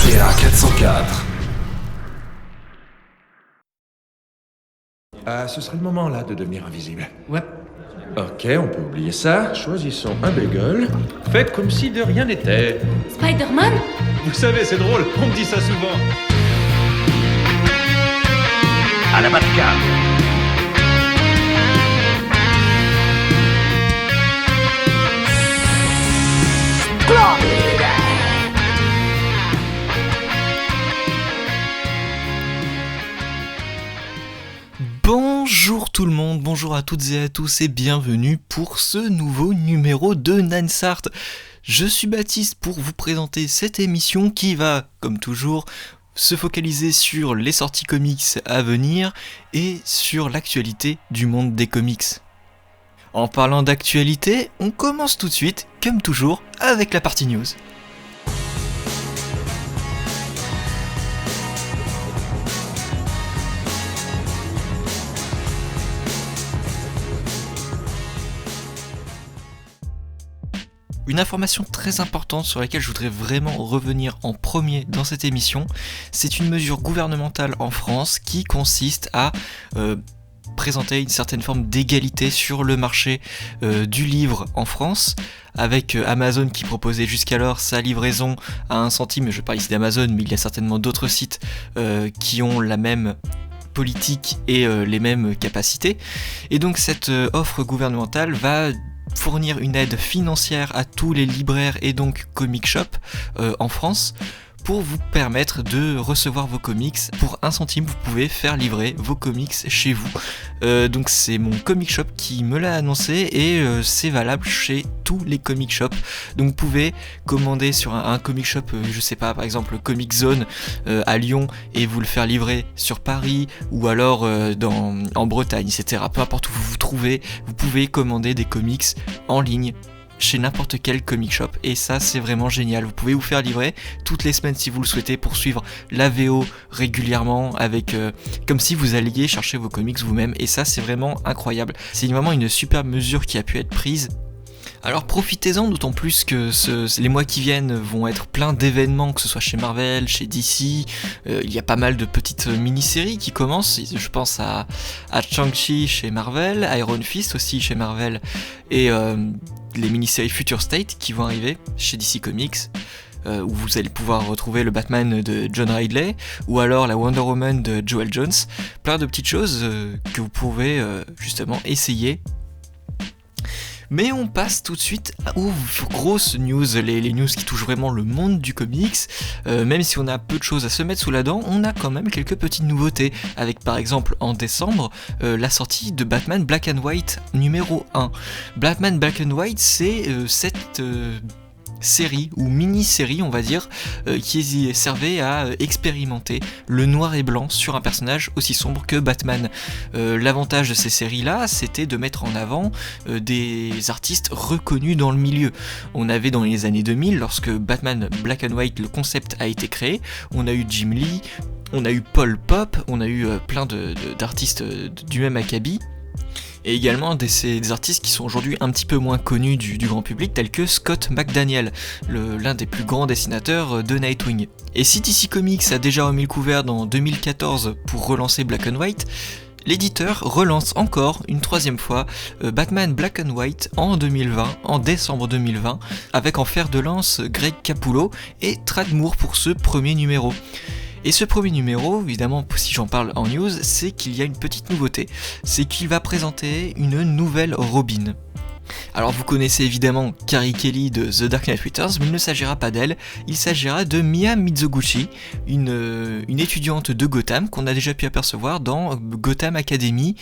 PA 404. Ce serait le moment là de devenir invisible. Ouais. Ok, on peut oublier ça. Choisissons un bagel. Faites comme si de rien n'était. Spider-Man? Vous savez, c'est drôle, on me dit ça souvent. À la Batcave. Bonjour tout le monde, bonjour à toutes et à tous et bienvenue pour ce nouveau numéro de Nansart. Je suis Baptiste pour vous présenter cette émission qui va, comme toujours, se focaliser sur les sorties comics à venir et sur l'actualité du monde des comics. En parlant d'actualité, on commence tout de suite, comme toujours, avec la partie news. Une information très importante sur laquelle je voudrais vraiment revenir en premier dans cette émission, c'est une mesure gouvernementale en France qui consiste à présenter une certaine forme d'égalité sur le marché du livre en France, avec Amazon qui proposait jusqu'alors sa livraison à 1 centime, je parle ici d'Amazon, mais il y a certainement d'autres sites qui ont la même politique et les mêmes capacités, et donc cette offre gouvernementale va fournir une aide financière à tous les libraires et donc comic shop en France pour vous permettre de recevoir vos comics. Pour 1 centime, vous pouvez faire livrer vos comics chez vous. Donc c'est mon comic shop qui me l'a annoncé et c'est valable chez tous les comic shops. Donc vous pouvez commander sur un comic shop, je sais pas, par exemple Comic Zone à Lyon et vous le faire livrer sur Paris ou alors en Bretagne, etc. Peu importe où vous vous trouvez, vous pouvez commander des comics en ligne chez n'importe quel comic shop, et ça c'est vraiment génial. Vous pouvez vous faire livrer toutes les semaines si vous le souhaitez pour suivre la VO régulièrement avec comme si vous alliez chercher vos comics vous-même, et ça c'est vraiment incroyable. C'est vraiment une super mesure qui a pu être prise. Alors profitez-en, d'autant plus que les mois qui viennent vont être pleins d'événements, que ce soit chez Marvel, chez DC. Il y a pas mal de petites mini-séries qui commencent. Je pense à Shang-Chi chez Marvel, Iron Fist aussi chez Marvel, et les mini-séries Future State qui vont arriver chez DC Comics, où vous allez pouvoir retrouver le Batman de John Ridley, ou alors la Wonder Woman de Joel Jones. Plein de petites choses que vous pouvez justement essayer. Mais on passe tout de suite aux grosses news, les news qui touchent vraiment le monde du comics. Même si on a peu de choses à se mettre sous la dent, on a quand même quelques petites nouveautés, avec par exemple en décembre la sortie de Batman Black and White numéro 1. Batman Black and White, c'est cette série ou mini-série on va dire qui servait à expérimenter le noir et blanc sur un personnage aussi sombre que Batman. L'avantage de ces séries là, c'était de mettre en avant des artistes reconnus dans le milieu. On avait dans les années 2000, lorsque Batman Black and White, le concept a été créé, on a eu Jim Lee, on a eu Paul Pop, on a eu plein d'artistes du même acabit, et également des artistes qui sont aujourd'hui un petit peu moins connus du grand public, tels que Scott McDaniel, l'un des plus grands dessinateurs de Nightwing. Et si DC Comics a déjà remis le couvert en 2014 pour relancer Black and White, l'éditeur relance encore une 3e fois Batman Black and White en 2020, en décembre 2020, avec en fer de lance Greg Capullo et Tradd Moore pour ce premier numéro. Et ce premier numéro, évidemment, si j'en parle en news, c'est qu'il y a une petite nouveauté, c'est qu'il va présenter une nouvelle Robin. Alors vous connaissez évidemment Carrie Kelly de The Dark Knight Returns, mais il ne s'agira pas d'elle, il s'agira de Mia Mizoguchi, une étudiante de Gotham qu'on a déjà pu apercevoir dans Gotham Academy,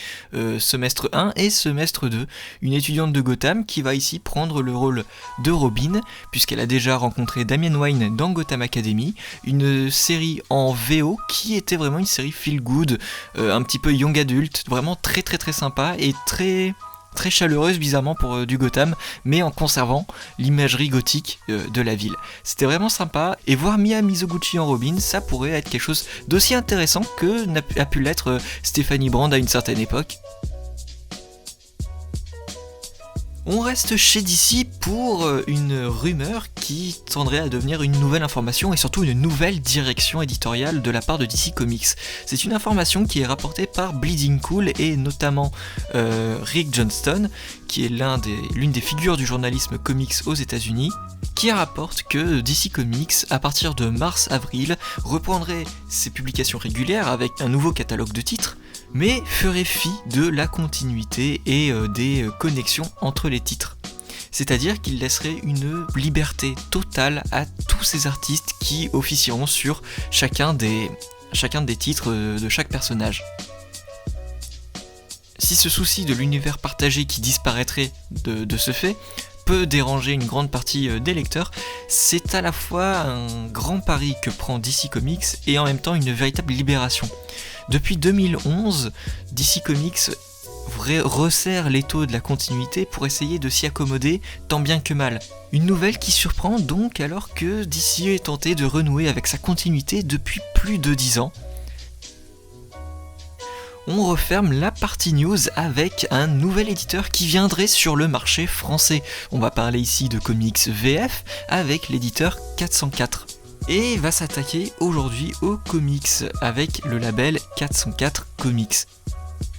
semestre 1 et semestre 2. Une étudiante de Gotham qui va ici prendre le rôle de Robin, puisqu'elle a déjà rencontré Damian Wayne dans Gotham Academy, une série en VO qui était vraiment une série feel good, un petit peu young adult, vraiment très très très sympa et très chaleureuse bizarrement pour du Gotham, mais en conservant l'imagerie gothique de la ville. C'était vraiment sympa, et voir Mia Mizoguchi en Robin, ça pourrait être quelque chose d'aussi intéressant que a pu l'être Stephanie Brand à une certaine époque. On reste chez DC pour une rumeur qui tendrait à devenir une nouvelle information et surtout une nouvelle direction éditoriale de la part de DC Comics. C'est une information qui est rapportée par Bleeding Cool et notamment Rick Johnston, qui est l'une des figures du journalisme comics aux États-Unis, qui rapporte que DC Comics, à partir de mars-avril, reprendrait ses publications régulières avec un nouveau catalogue de titres, mais ferait fi de la continuité et des connexions entre les titres. C'est-à-dire qu'il laisserait une liberté totale à tous ces artistes qui officieront sur chacun des titres de chaque personnage. Si ce souci de l'univers partagé qui disparaîtrait de ce fait peut déranger une grande partie des lecteurs, c'est à la fois un grand pari que prend DC Comics et en même temps une véritable libération. Depuis 2011, DC Comics resserre l'étau de la continuité pour essayer de s'y accommoder tant bien que mal. Une nouvelle qui surprend donc alors que DC est tenté de renouer avec sa continuité depuis plus de 10 ans. On referme la partie news avec un nouvel éditeur qui viendrait sur le marché français. On va parler ici de comics VF avec l'éditeur 404. Et va s'attaquer aujourd'hui aux comics avec le label 404 Comics.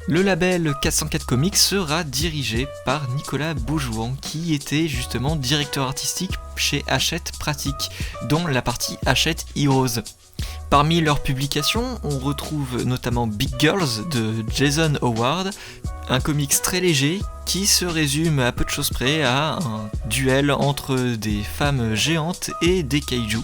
Le label 404 Comics sera dirigé par Nicolas Beaujouan, qui était justement directeur artistique chez Hachette Pratique, dont la partie Hachette Heroes. Parmi leurs publications, on retrouve notamment Big Girls de Jason Howard, un comics très léger qui se résume à peu de choses près à un duel entre des femmes géantes et des kaiju.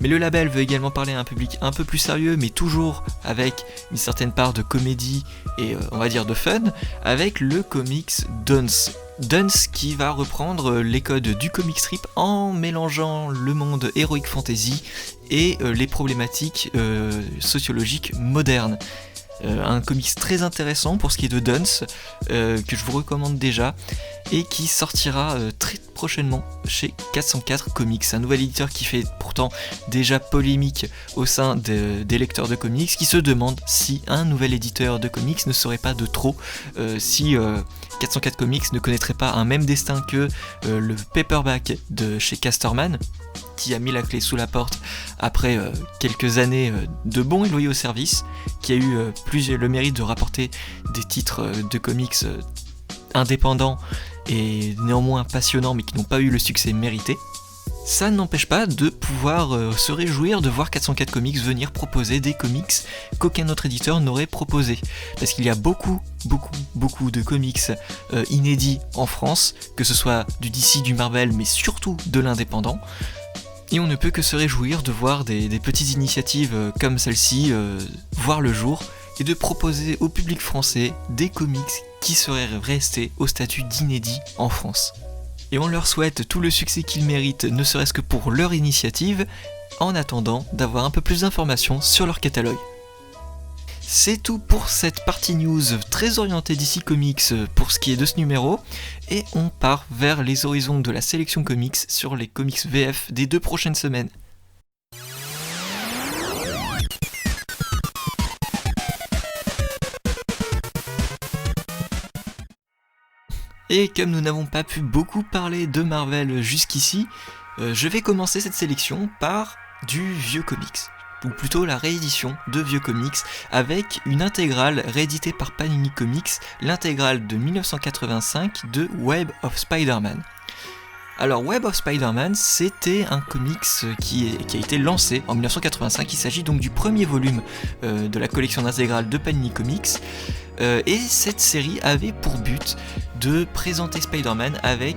Mais le label veut également parler à un public un peu plus sérieux, mais toujours avec une certaine part de comédie et on va dire de fun, avec le comics Dunce. Dunce qui va reprendre les codes du comic strip en mélangeant le monde heroic fantasy et les problématiques sociologiques modernes. Un comics très intéressant pour ce qui est de Dunce, que je vous recommande déjà, et qui sortira très prochainement chez 404 Comics, un nouvel éditeur qui fait pourtant déjà polémique au sein des lecteurs de comics, qui se demandent si un nouvel éditeur de comics ne serait pas de trop, si 404 Comics ne connaîtrait pas un même destin que le paperback de chez Casterman, qui a mis la clé sous la porte après quelques années de bons et loyaux services, qui a eu le mérite de rapporter des titres de comics indépendants et néanmoins passionnants mais qui n'ont pas eu le succès mérité. Ça n'empêche pas de pouvoir se réjouir de voir 404 Comics venir proposer des comics qu'aucun autre éditeur n'aurait proposé. Parce qu'il y a beaucoup de comics inédits en France, que ce soit du DC, du Marvel, mais surtout de l'indépendant. Et on ne peut que se réjouir de voir des petites initiatives comme celle-ci voir le jour et de proposer au public français des comics qui seraient restés au statut d'inédit en France. Et on leur souhaite tout le succès qu'ils méritent, ne serait-ce que pour leur initiative, en attendant d'avoir un peu plus d'informations sur leur catalogue. C'est tout pour cette partie news très orientée DC Comics pour ce qui est de ce numéro, et on part vers les horizons de la sélection comics sur les comics VF des 2 prochaines semaines. Et comme nous n'avons pas pu beaucoup parler de Marvel jusqu'ici, je vais commencer cette sélection par du vieux comics, ou plutôt la réédition de vieux comics, avec une intégrale rééditée par Panini Comics, l'intégrale de 1985 de Web of Spider-Man. Alors Web of Spider-Man, c'était un comics qui a été lancé en 1985, il s'agit donc du premier volume de la collection intégrale de Panini Comics, et cette série avait pour but de présenter Spider-Man avec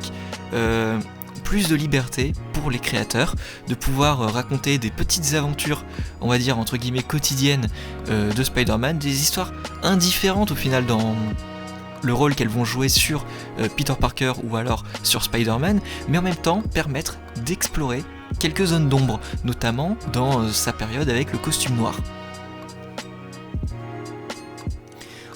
plus de liberté pour les créateurs, de pouvoir raconter des petites aventures, on va dire entre guillemets quotidiennes de Spider-Man, des histoires indifférentes au final dans le rôle qu'elles vont jouer sur Peter Parker ou alors sur Spider-Man, mais en même temps permettre d'explorer quelques zones d'ombre, notamment dans sa période avec le costume noir.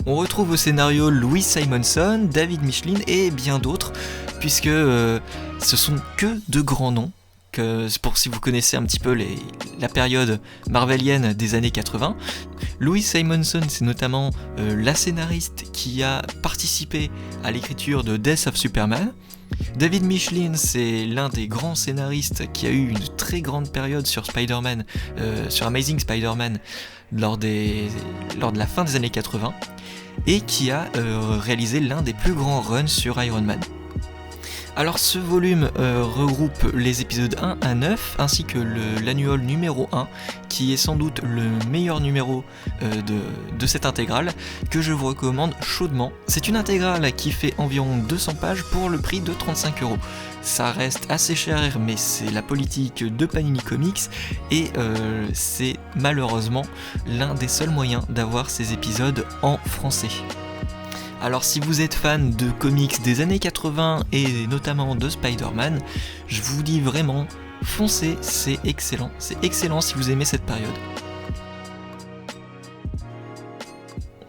On retrouve au scénario Louise Simonson, David Michelin et bien d'autres, puisque ce sont que de grands noms. Pour si vous connaissez un petit peu la période marvelienne des années 80. Louise Simonson, c'est notamment la scénariste qui a participé à l'écriture de Death of Superman, David Michelin, c'est l'un des grands scénaristes qui a eu une très grande période sur Spider-Man, sur Amazing Spider-Man, lors de la fin des années 80, et qui a réalisé l'un des plus grands runs sur Iron Man. Alors ce volume regroupe les épisodes 1 à 9 ainsi que l'annual numéro 1 qui est sans doute le meilleur numéro de cette intégrale que je vous recommande chaudement. C'est une intégrale qui fait environ 200 pages pour le prix de 35€. Ça reste assez cher mais c'est la politique de Panini Comics et c'est malheureusement l'un des seuls moyens d'avoir ces épisodes en français. Alors si vous êtes fan de comics des années 80 et notamment de Spider-Man, je vous dis vraiment, foncez, c'est excellent si vous aimez cette période.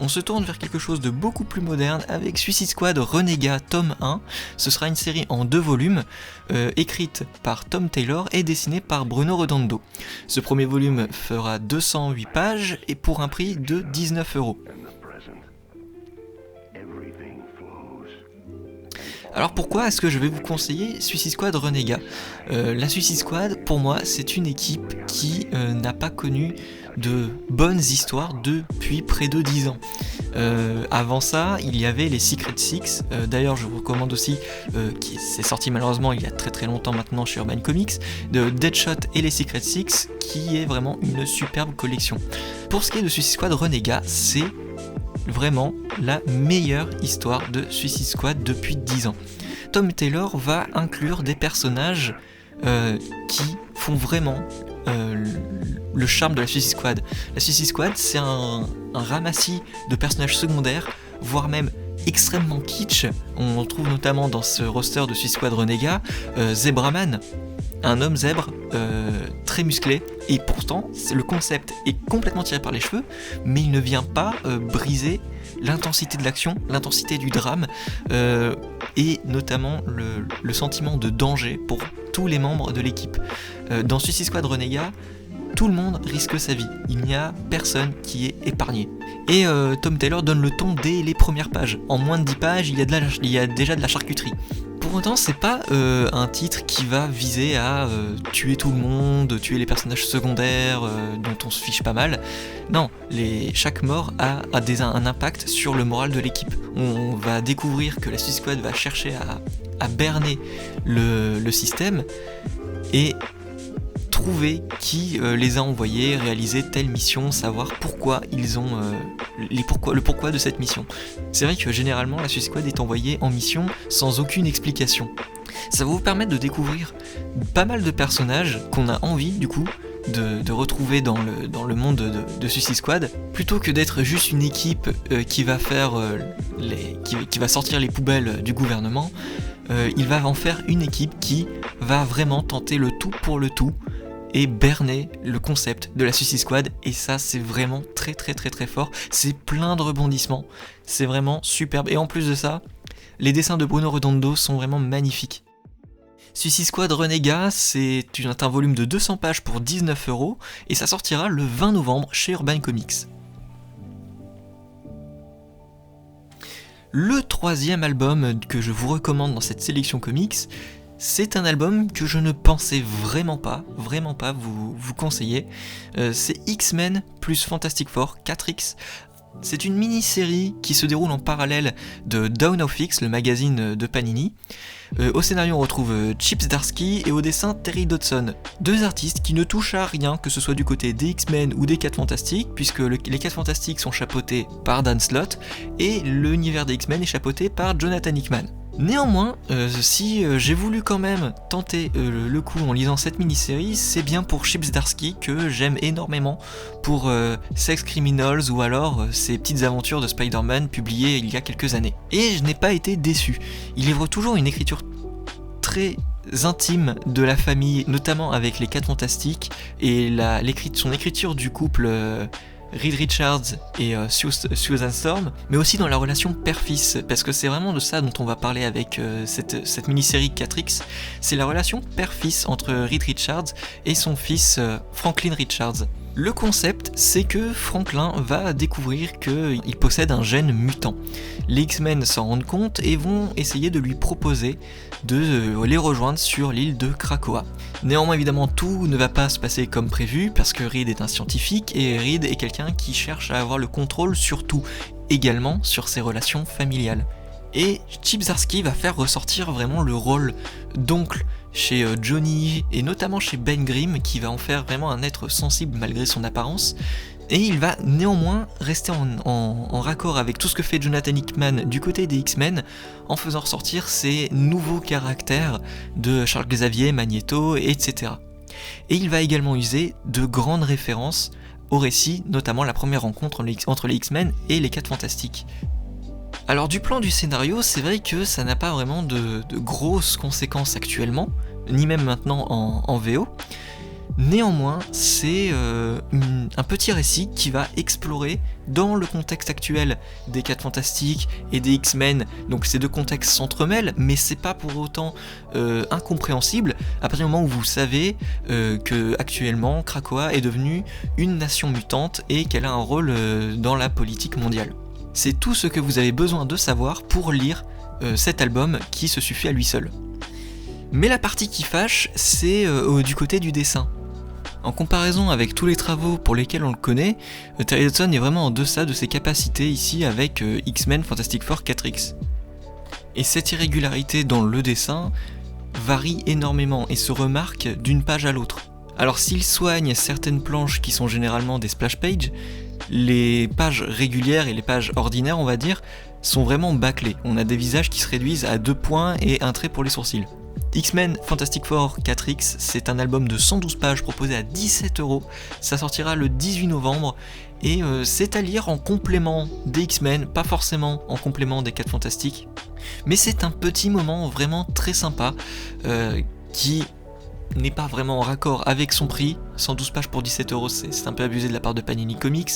On se tourne vers quelque chose de beaucoup plus moderne avec Suicide Squad Renégat tome 1. Ce sera une série en 2 volumes, écrite par Tom Taylor et dessinée par Bruno Redondo. Ce premier volume fera 208 pages et pour un prix de 19€. Alors pourquoi est-ce que je vais vous conseiller Suicide Squad Renégat ? La Suicide Squad, pour moi, c'est une équipe qui n'a pas connu de bonnes histoires depuis près de 10 ans. Avant ça, il y avait les Secret Six, d'ailleurs je vous recommande aussi, qui c'est sorti malheureusement il y a très très longtemps maintenant chez Urban Comics, de Deadshot et les Secret Six, qui est vraiment une superbe collection. Pour ce qui est de Suicide Squad Renégat, c'est vraiment la meilleure histoire de Suicide Squad depuis 10 ans. Tom Taylor va inclure des personnages qui font vraiment le charme de la Suicide Squad. La Suicide Squad, c'est un ramassis de personnages secondaires, voire même extrêmement kitsch. On trouve notamment dans ce roster de Suicide Squad Renégat Zebraman, un homme zèbre très musclé, et pourtant le concept est complètement tiré par les cheveux, mais il ne vient pas briser l'intensité de l'action, l'intensité du drame, et notamment le sentiment de danger pour tous les membres de l'équipe. Dans Suicide Squad Renégat, tout le monde risque sa vie, il n'y a personne qui est épargné. Et Tom Taylor donne le ton dès les premières pages. En moins de 10 pages, il y a déjà de la charcuterie. Pour autant, c'est pas un titre qui va viser à tuer tout le monde, tuer les personnages secondaires dont on se fiche pas mal. Non, chaque mort a un impact sur le moral de l'équipe. On va découvrir que la Suicide Squad va chercher à berner le système et trouver qui les a envoyés réaliser telle mission, savoir pourquoi ils ont le pourquoi de cette mission. C'est vrai que généralement la Suicide Squad est envoyée en mission sans aucune explication. Ça va vous permettre de découvrir pas mal de personnages qu'on a envie du coup de retrouver dans le monde de Suicide Squad, plutôt que d'être juste une équipe qui va faire qui va sortir les poubelles du gouvernement. Il va en faire une équipe qui va vraiment tenter le tout pour le tout et berner le concept de la Suicide Squad, et ça c'est vraiment très très très très fort, c'est plein de rebondissements, c'est vraiment superbe, et en plus de ça, les dessins de Bruno Redondo sont vraiment magnifiques. Suicide Squad Renégat, c'est un volume de 200 pages pour 19€, et ça sortira le 20 novembre chez Urban Comics. Le troisième album que je vous recommande dans cette sélection comics, c'est un album que je ne pensais vraiment pas vous conseiller. C'est X-Men plus Fantastic Four 4X. C'est une mini-série qui se déroule en parallèle de Dawn of X, le magazine de Panini. Au scénario, on retrouve Chip Zdarsky et au dessin Terry Dodson. Deux artistes qui ne touchent à rien, que ce soit du côté des X-Men ou des 4 Fantastiques, puisque les 4 Fantastiques sont chapeautés par Dan Slott et l'univers des X-Men est chapeauté par Jonathan Hickman. Néanmoins, si j'ai voulu quand même tenter le coup en lisant cette mini-série, c'est bien pour Chip Zdarsky que j'aime énormément pour Sex Criminals ou alors ces petites aventures de Spider-Man publiées il y a quelques années. Et je n'ai pas été déçu. Il livre toujours une écriture très intime de la famille, notamment avec les 4 Fantastiques et son écriture du couple Reed Richards et Susan Storm, mais aussi dans la relation père-fils, parce que c'est vraiment de ça dont on va parler avec cette mini-série 4X, c'est la relation père-fils entre Reed Richards et son fils Franklin Richards. Le concept, c'est que Franklin va découvrir qu'il possède un gène mutant. Les X-Men s'en rendent compte et vont essayer de lui proposer de les rejoindre sur l'île de Krakoa. Néanmoins, évidemment, tout ne va pas se passer comme prévu parce que Reed est un scientifique et Reed est quelqu'un qui cherche à avoir le contrôle sur tout, également sur ses relations familiales. Et Chip Zdarsky va faire ressortir vraiment le rôle d'oncle chez Johnny et notamment chez Ben Grimm, qui va en faire vraiment un être sensible malgré son apparence. Et il va néanmoins rester en raccord avec tout ce que fait Jonathan Hickman du côté des X-Men, en faisant ressortir ces nouveaux caractères de Charles Xavier, Magneto, etc. Et il va également user de grandes références au récit, notamment la première rencontre entre les X-Men et les 4 Fantastiques. Alors du plan du scénario, c'est vrai que ça n'a pas vraiment de grosses conséquences actuellement, ni même maintenant en VO. Néanmoins, c'est un petit récit qui va explorer dans le contexte actuel des 4 Fantastiques et des X-Men, donc ces deux contextes s'entremêlent, mais c'est pas pour autant incompréhensible à partir du moment où vous savez que actuellement Krakoa est devenue une nation mutante et qu'elle a un rôle dans la politique mondiale. C'est tout ce que vous avez besoin de savoir pour lire cet album qui se suffit à lui seul. Mais la partie qui fâche, c'est du côté du dessin. En comparaison avec tous les travaux pour lesquels on le connaît, Terry Hudson est vraiment en deçà de ses capacités ici avec X-Men Fantastic Four 4X. Et cette irrégularité dans le dessin varie énormément et se remarque d'une page à l'autre. Alors s'il soigne certaines planches qui sont généralement des splash pages, les pages régulières et les pages ordinaires, on va dire, sont vraiment bâclées. On a des visages qui se réduisent à 2 points et un trait pour les sourcils. X-Men Fantastic Four 4X, c'est un album de 112 pages proposé à 17€. Ça sortira le 18 novembre et c'est à lire en complément des X-Men, pas forcément en complément des 4 Fantastiques. Mais c'est un petit moment vraiment très sympa qui n'est pas vraiment en raccord avec son prix. 112 pages pour 17€, c'est un peu abusé de la part de Panini Comics.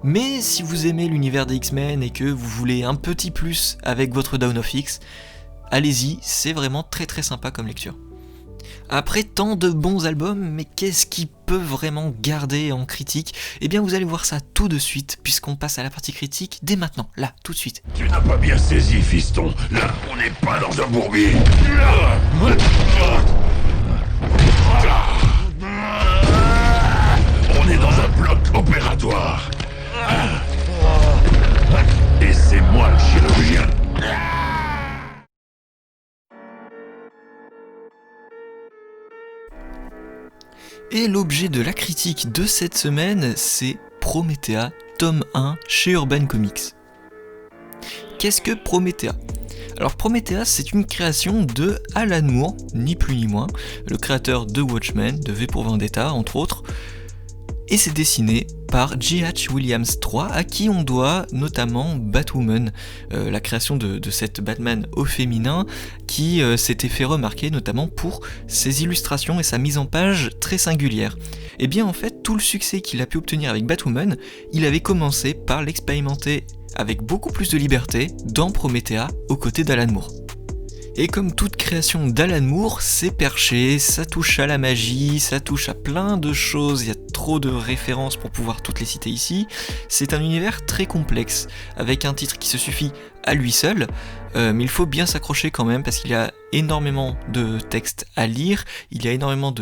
Mais si vous aimez l'univers des X-Men et que vous voulez un petit plus avec votre Dawn of X, allez-y, c'est vraiment très très sympa comme lecture. Après tant de bons albums, mais qu'est-ce qui peut vraiment garder en critique ? Eh bien vous allez voir ça tout de suite, puisqu'on passe à la partie critique dès maintenant, là, tout de suite. Tu n'as pas bien saisi, fiston. Là, on n'est pas dans un bourbier. On est dans un bloc opératoire. Et c'est moi le chirurgien. Et l'objet de la critique de cette semaine, c'est Promethea, tome 1 chez Urban Comics. Qu'est-ce que Promethea ? Alors Promethea, c'est une création de Alan Moore, ni plus ni moins, le créateur de Watchmen, de V pour Vendetta, entre autres, et c'est dessiné par J.H. Williams III, à qui on doit notamment Batwoman, la création de cette Batman au féminin, qui s'était fait remarquer notamment pour ses illustrations et sa mise en page très singulière. Et bien en fait, tout le succès qu'il a pu obtenir avec Batwoman, il avait commencé par l'expérimenter avec beaucoup plus de liberté dans Promethea, aux côtés d'Alan Moore. Et comme toute création d'Alan Moore, c'est perché, ça touche à la magie, ça touche à plein de choses, il y a trop de références pour pouvoir toutes les citer ici. C'est un univers très complexe, avec un titre qui se suffit à lui seul, mais il faut bien s'accrocher quand même parce qu'il y a énormément de textes à lire, il y a énormément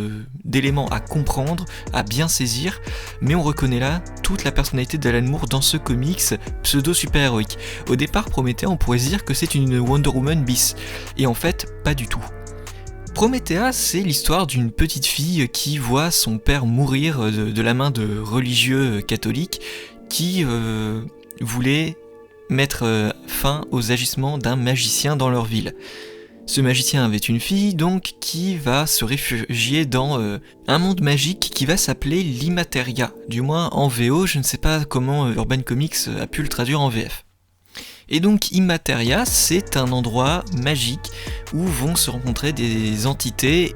d'éléments à comprendre, à bien saisir, mais on reconnaît là toute la personnalité d'Alan Moore dans ce comics pseudo-super-héroïque. Au départ, Promethea, on pourrait se dire que c'est une Wonder Woman bis, et en fait, pas du tout. Promethea, c'est l'histoire d'une petite fille qui voit son père mourir de la main de religieux catholiques qui voulaient mettre fin aux agissements d'un magicien dans leur ville. Ce magicien avait une fille donc qui va se réfugier dans un monde magique qui va s'appeler l'Immateria. Du moins en VO, je ne sais pas comment Urban Comics a pu le traduire en VF. Et donc Immateria, c'est un endroit magique où vont se rencontrer des entités,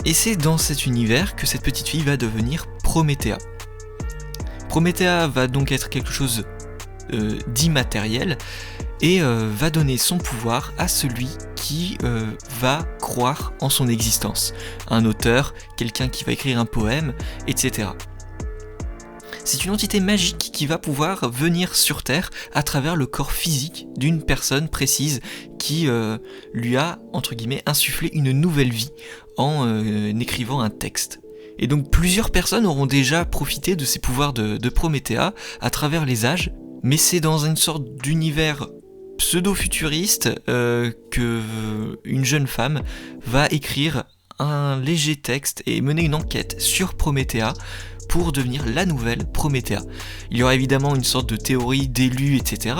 et c'est dans cet univers que cette petite fille va devenir Promethea. Promethea va donc être quelque chose d'immatériel, et va donner son pouvoir à celui qui va croire en son existence. Un auteur, quelqu'un qui va écrire un poème, etc. c'est une entité magique qui va pouvoir venir sur Terre à travers le corps physique d'une personne précise qui lui a, entre guillemets, insufflé une nouvelle vie en écrivant un texte. Et donc plusieurs personnes auront déjà profité de ces pouvoirs de Promethea à travers les âges, mais c'est dans une sorte d'univers pseudo-futuriste que une jeune femme va écrire un léger texte et mener une enquête sur Promethea pour devenir la nouvelle Promethea. Il y aura évidemment une sorte de théorie d'élu, etc.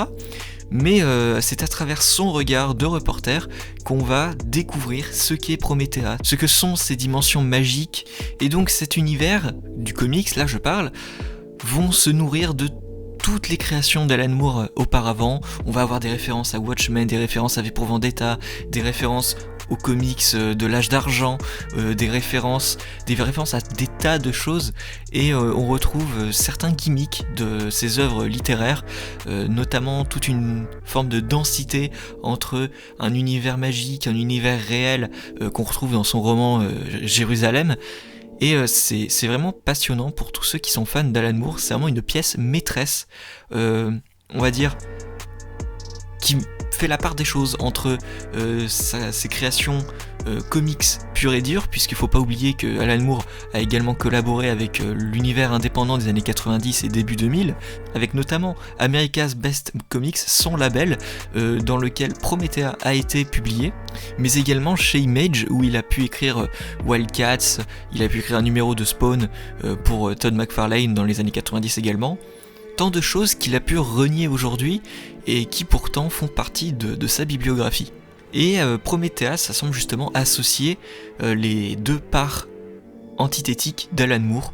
Mais c'est à travers son regard de reporter qu'on va découvrir ce qu'est Promethea, ce que sont ces dimensions magiques, et donc cet univers du comics, là je parle, vont se nourrir de toutes les créations d'Alan Moore auparavant. On va avoir des références à Watchmen, des références à V pour Vendetta, des références aux comics de l'âge d'argent, des références à des tas de choses, et on retrouve certains gimmicks de ces œuvres littéraires, notamment toute une forme de densité entre un univers magique, un univers réel qu'on retrouve dans son roman Jérusalem. Et c'est vraiment passionnant pour tous ceux qui sont fans d'Alan Moore. C'est vraiment une pièce maîtresse, on va dire, qui fait la part des choses entre ses créations comics pur et dur, puisqu'il faut pas oublier que Alan Moore a également collaboré avec l'univers indépendant des années 90 et début 2000, avec notamment America's Best Comics, son label, dans lequel Promethea a été publié, mais également chez Image, où il a pu écrire Wildcats, il a pu écrire un numéro de Spawn pour Todd McFarlane dans les années 90 également. Tant de choses qu'il a pu renier aujourd'hui et qui pourtant font partie de sa bibliographie. Et Promethea, ça semble justement associer les deux parts antithétiques d'Alan Moore,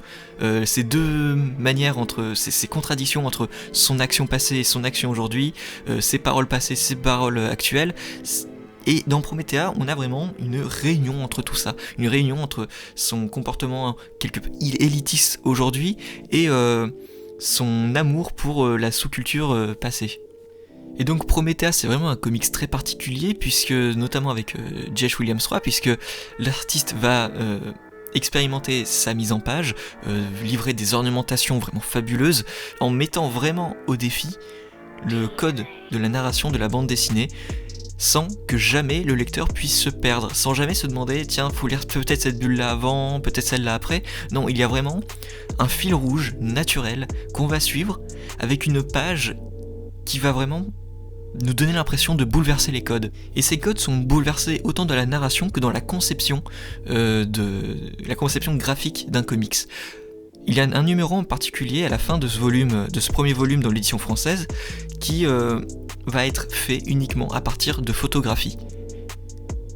ces deux manières, ces contradictions entre son action passée et son action aujourd'hui, ses paroles passées, ses paroles actuelles. Et dans Promethea, on a vraiment une réunion entre tout ça, une réunion entre son comportement quelque peu élitiste aujourd'hui et son amour pour la sous-culture passée. Et donc Promethea, c'est vraiment un comics très particulier, puisque notamment avec J.H. Williams III, puisque l'artiste va expérimenter sa mise en page, livrer des ornementations vraiment fabuleuses, en mettant vraiment au défi le code de la narration de la bande dessinée, sans que jamais le lecteur puisse se perdre, sans jamais se demander tiens, faut lire peut-être cette bulle-là avant, peut-être celle-là après. Non, il y a vraiment un fil rouge naturel qu'on va suivre avec une page qui va vraiment nous donner l'impression de bouleverser les codes. Et ces codes sont bouleversés autant dans la narration que dans la conception graphique d'un comics. Il y a un numéro en particulier à la fin de ce premier volume dans l'édition française, qui va être fait uniquement à partir de photographies.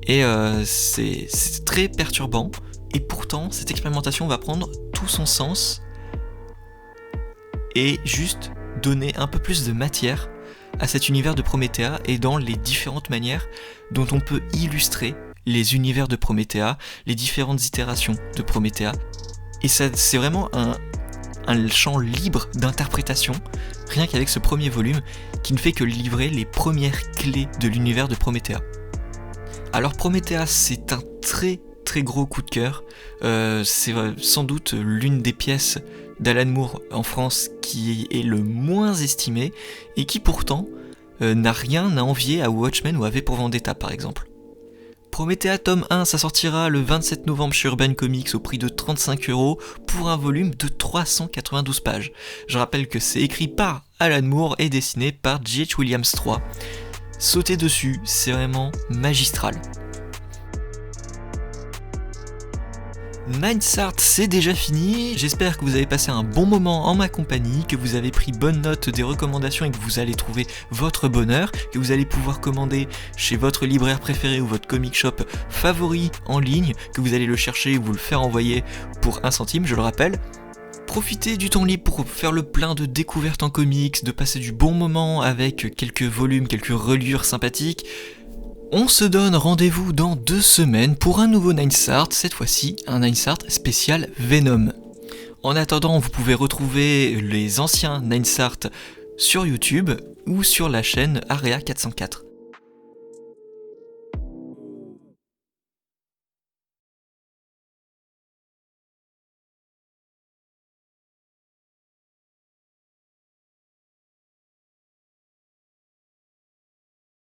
Et c'est très perturbant, et pourtant cette expérimentation va prendre tout son sens et juste donner un peu plus de matière à cet univers de Promethea et dans les différentes manières dont on peut illustrer les univers de Promethea, les différentes itérations de Promethea. Et ça, c'est vraiment un champ libre d'interprétation, rien qu'avec ce premier volume, qui ne fait que livrer les premières clés de l'univers de Promethea. Alors Promethea, c'est un très très gros coup de cœur, c'est sans doute l'une des pièces d'Alan Moore en France qui est le moins estimée, et qui pourtant n'a rien à envier à Watchmen ou à V pour Vendetta par exemple. Promethea tome 1, ça sortira le 27 novembre chez Urban Comics au prix de 35€ pour un volume de 392 pages. Je rappelle que c'est écrit par Alan Moore et dessiné par J.H. Williams III. Sautez dessus, c'est vraiment magistral. Ninth Art, c'est déjà fini, j'espère que vous avez passé un bon moment en ma compagnie, que vous avez pris bonne note des recommandations et que vous allez trouver votre bonheur, que vous allez pouvoir commander chez votre libraire préféré ou votre comic shop favori en ligne, que vous allez le chercher ou vous le faire envoyer pour 1 centime, je le rappelle. Profitez du temps libre pour faire le plein de découvertes en comics, de passer du bon moment avec quelques volumes, quelques reliures sympathiques. On se donne rendez-vous dans 2 semaines pour un nouveau Ninth Art, cette fois-ci un Ninth Art spécial Venom. En attendant, vous pouvez retrouver les anciens Ninth Art sur YouTube ou sur la chaîne Area 404.